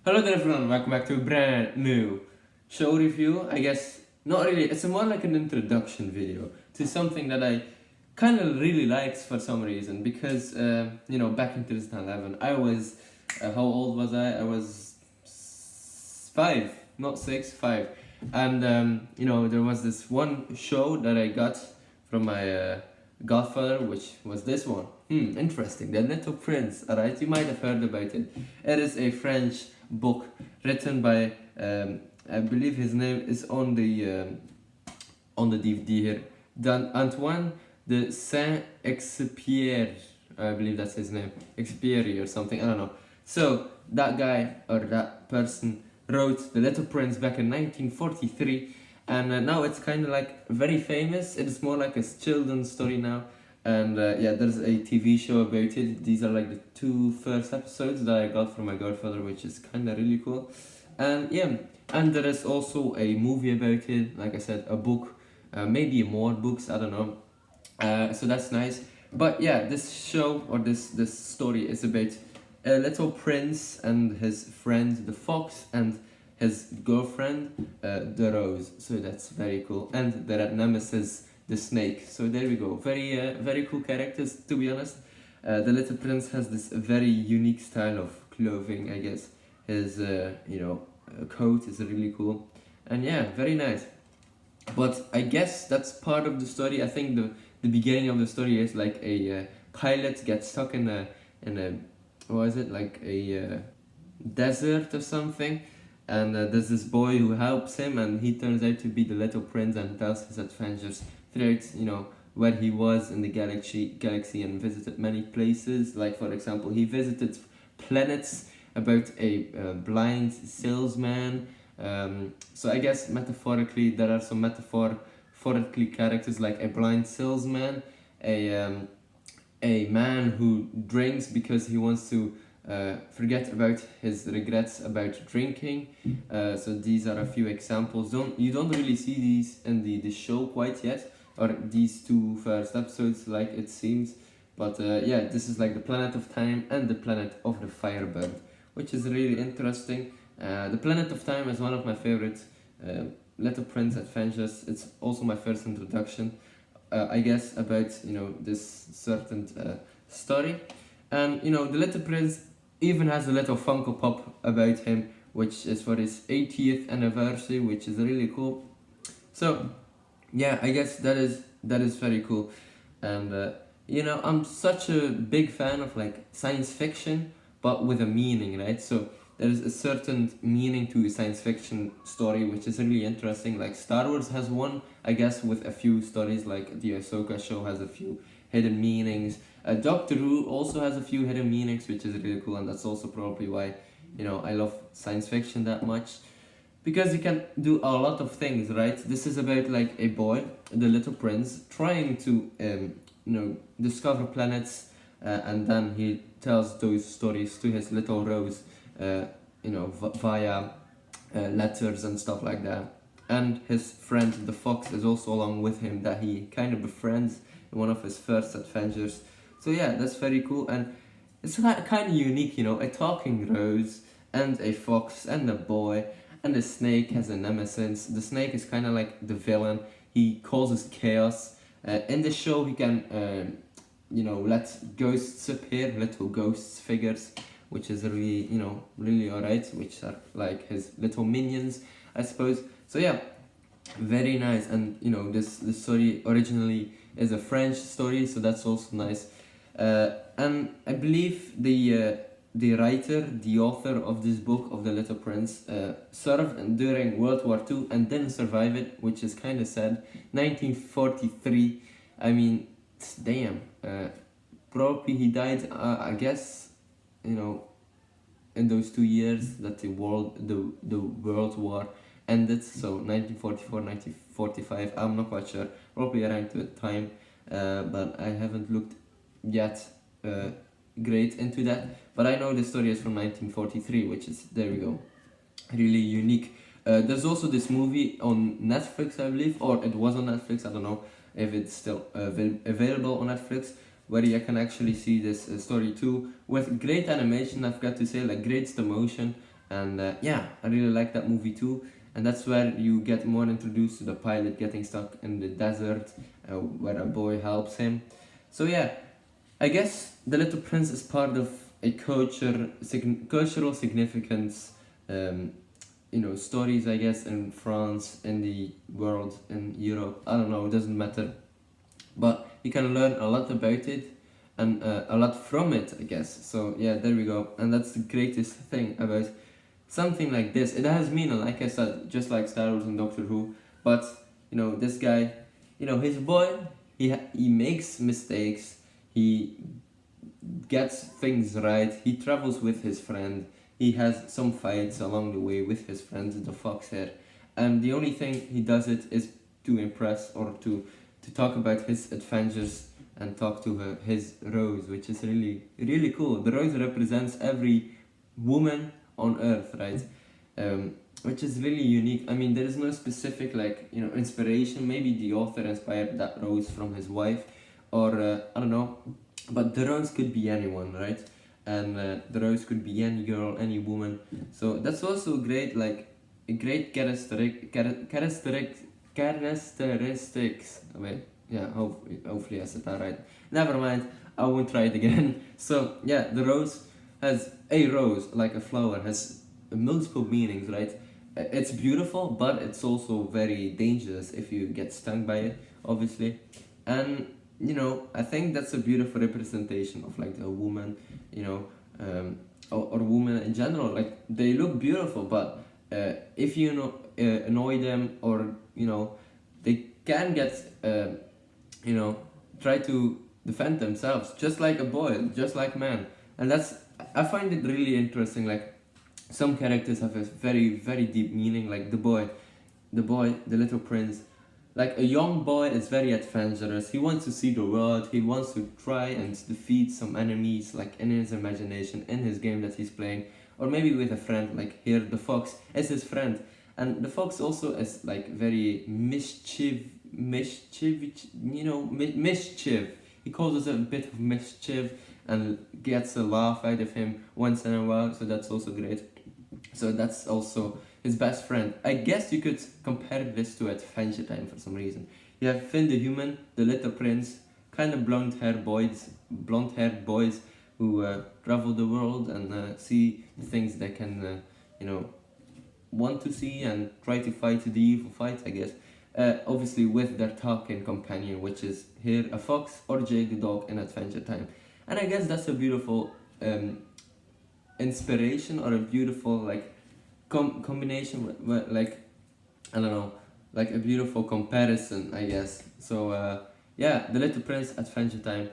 Hello there everyone, welcome back to a brand new show review. I guess not really, it's more like an introduction video to something that I kind of really liked for some reason because, back in 2011, I was, how old was I? I was five, not six, five. And, there was this one show that I got from my godfather, which was this one. Interesting. The Little Prince, alright? You might have heard about it. It is a French book written by, I believe his name is on the DVD here, Antoine de Saint-Exupéry. I believe that's his name, Exupéry or something. I don't know. So that guy or that person wrote The Little Prince back in 1943, and now it's kind of like very famous. It's more like a children's story now. And there's a TV show about it. These are like the two first episodes that I got from my godfather, which is kind of really cool. And and there is also a movie about it. Like I said, a book, maybe more books. I don't know. So that's nice. But yeah, this show or this story is about a little prince and his friend the fox and his girlfriend the rose. So that's very cool. And their nemesis the snake. So there we go. Very cool characters, to be honest. The Little Prince has this very unique style of clothing, I guess. His coat is really cool, and yeah, very nice. But I guess that's part of the story. I think the beginning of the story is like a pilot gets stuck in a what is it, like a desert or something, and there's this boy who helps him, and he turns out to be the Little Prince and tells his adventures throughout, where he was in the galaxy and visited many places. Like for example, he visited planets about a blind salesman. So I guess metaphorically there are some metaphorically characters like a blind salesman, a man who drinks because he wants to forget about his regrets about drinking. So these are a few examples. You don't really see these in the show quite yet, or these two first episodes, like it seems. But this is like the Planet of Time and the Planet of the Firebird, which is really interesting. The Planet of Time is one of my favorite Little Prince adventures. It's also my first introduction, I guess, about this certain story. And the Little Prince even has a little Funko Pop about him, which is for his 80th anniversary, which is really cool. So yeah, I guess that is very cool. And I'm such a big fan of like science fiction, but with a meaning, right? So there is a certain meaning to a science fiction story, which is really interesting. Like Star Wars has one, I guess, with a few stories. Like the Ahsoka show has a few hidden meanings. Doctor Who also has a few hidden meanings, which is really cool, and that's also probably why I love science fiction that much. Because you can do a lot of things, right? This is about like a boy, the Little Prince, trying to discover planets, and then he tells those stories to his little Rose, via letters and stuff like that. And his friend the fox is also along with him, that he kind of befriends in one of his first adventures. So yeah, that's very cool, and it's kind of unique, a talking rose and a fox and a boy. And the snake has a nemesis. The snake is kind of like the villain. He causes chaos. In the show, he can, let ghosts appear, little ghosts figures, which is really alright. Which are like his little minions, I suppose. So yeah, very nice. And this story originally is a French story, so that's also nice. And I believe the writer, the author of this book of The Little Prince, served during World War II and didn't survive it, which is kind of sad. 1943, I mean, damn. Probably he died, I guess, in those 2 years that the World War ended. So 1944, 1945, I'm not quite sure. Probably around that time, but I haven't looked yet great into that. But I know the story is from 1943, which is, there we go, really unique. There's also this movie on Netflix, I believe, or it was on Netflix, I don't know if it's still available on Netflix, where you can actually see this story too, with great animation, I've got to say, like great stop motion, And yeah, I really like that movie too. And that's where you get more introduced to the pilot getting stuck in the desert, where a boy helps him. So yeah, I guess The Little Prince is part of a cultural significance, um, stories, I guess, in France, in the world, in Europe. I don't know, it doesn't matter. But you can learn a lot about it and a lot from it, I guess. So yeah, there we go. And that's the greatest thing about something like this. It has meaning, like I said, just like Star Wars and Doctor Who. But this guy, his boy, he makes mistakes. He gets things right. He travels with his friend. He has some fights along the way with his friends, the fox hair. And the only thing he does it is to impress or to talk about his adventures and talk to his rose, which is really, really cool. The rose represents every woman on earth, right? Which is really unique. I mean, there is no specific, inspiration. Maybe the author inspired that rose from his wife, or I don't know, but the rose could be anyone, right? And the rose could be any girl, any woman. So that's also great, like a great characteristics. Wait, yeah, hopefully I said that right. Never mind, I won't try it again. So yeah, the rose has a rose, like a flower, has multiple meanings, right? It's beautiful, but it's also very dangerous if you get stung by it, obviously. And I think that's a beautiful representation of like a woman, or women in general. Like they look beautiful, but if you annoy them, or they can get try to defend themselves, just like a boy, just like man. And I find it really interesting. Like some characters have a very, very deep meaning. Like the little prince. Like a young boy is very adventurous. He wants to see the world. He wants to try and defeat some enemies, like in his imagination, in his game that he's playing, or maybe with a friend. Like here, the fox is his friend, and the fox also is like very mischief. He causes a bit of mischief and gets a laugh out of him once in a while. So that's also great. So that's also his best friend. I guess you could compare this to Adventure Time for some reason. You have Finn the human, the little prince, kind of blonde-haired boys who travel the world and see the things they can, want to see and try to fight the evil fight, I guess. Obviously with their talking companion, which is here a fox, or Jake the dog in Adventure Time. And I guess that's a beautiful inspiration, or a beautiful combination with, like, I don't know, like a beautiful comparison, I guess. So yeah, The Little Prince, Adventure Time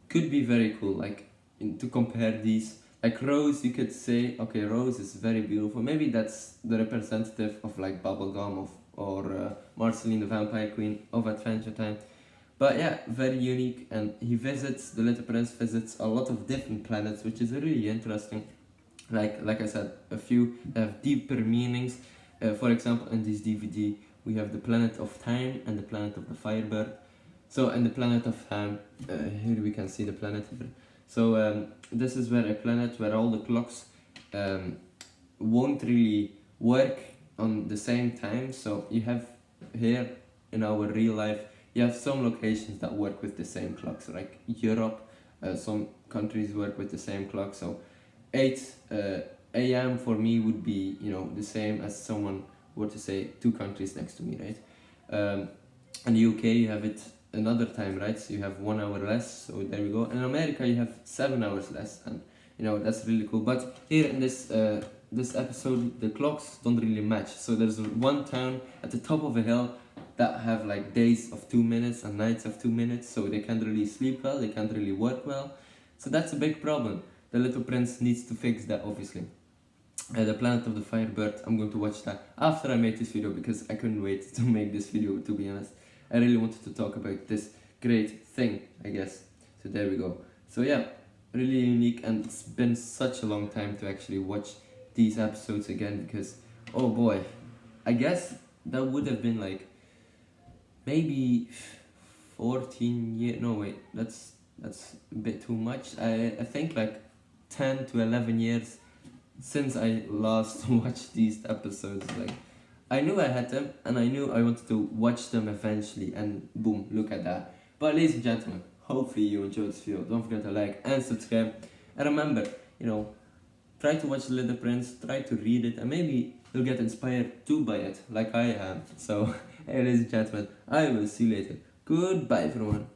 could be very cool, like to compare these. Like Rose, you could say, okay, Rose is very beautiful. Maybe that's the representative of like Bubblegum or Marceline the Vampire Queen of Adventure Time. But yeah, very unique, and the Little Prince visits a lot of different planets, which is really interesting. Like I said, a few have deeper meanings. For example, in this DVD, we have the planet of time and the planet of the Firebird. So in the planet of time, here we can see the planet here. So this is where a planet where all the clocks won't really work on the same time. So you have here in our real life, you have some locations that work with the same clocks, like Europe. Some countries work with the same clock. So 8 a.m. for me would be the same as someone were to say 2 countries next to me, right? In the UK you have it another time, right? So you have 1 hour less. So there we go. In America you have 7 hours less, and that's really cool. But here in this episode, the clocks don't really match. So there's one town at the top of a hill that have like days of 2 minutes and nights of 2 minutes. So they can't really sleep well. They can't really work well. So that's a big problem. The Little Prince needs to fix that, obviously. The Planet of the Firebird, I'm going to watch that after I make this video, because I couldn't wait to make this video, to be honest. I really wanted to talk about this great thing, I guess. So there we go. So yeah, really unique, and it's been such a long time to actually watch these episodes again, because, oh boy, I guess that would have been like maybe 14 years. No, wait, that's a bit too much. I think like 10 to 11 years since I last watched these episodes, like I knew I had them and I knew I wanted to watch them eventually, and boom, look at that. But ladies and gentlemen, hopefully you enjoyed this video. Don't forget to like and subscribe. And remember, try to watch The Little Prince, try to read it, and maybe you'll get inspired too by it, like I am. So, hey, ladies and gentlemen, I will see you later. Goodbye, everyone.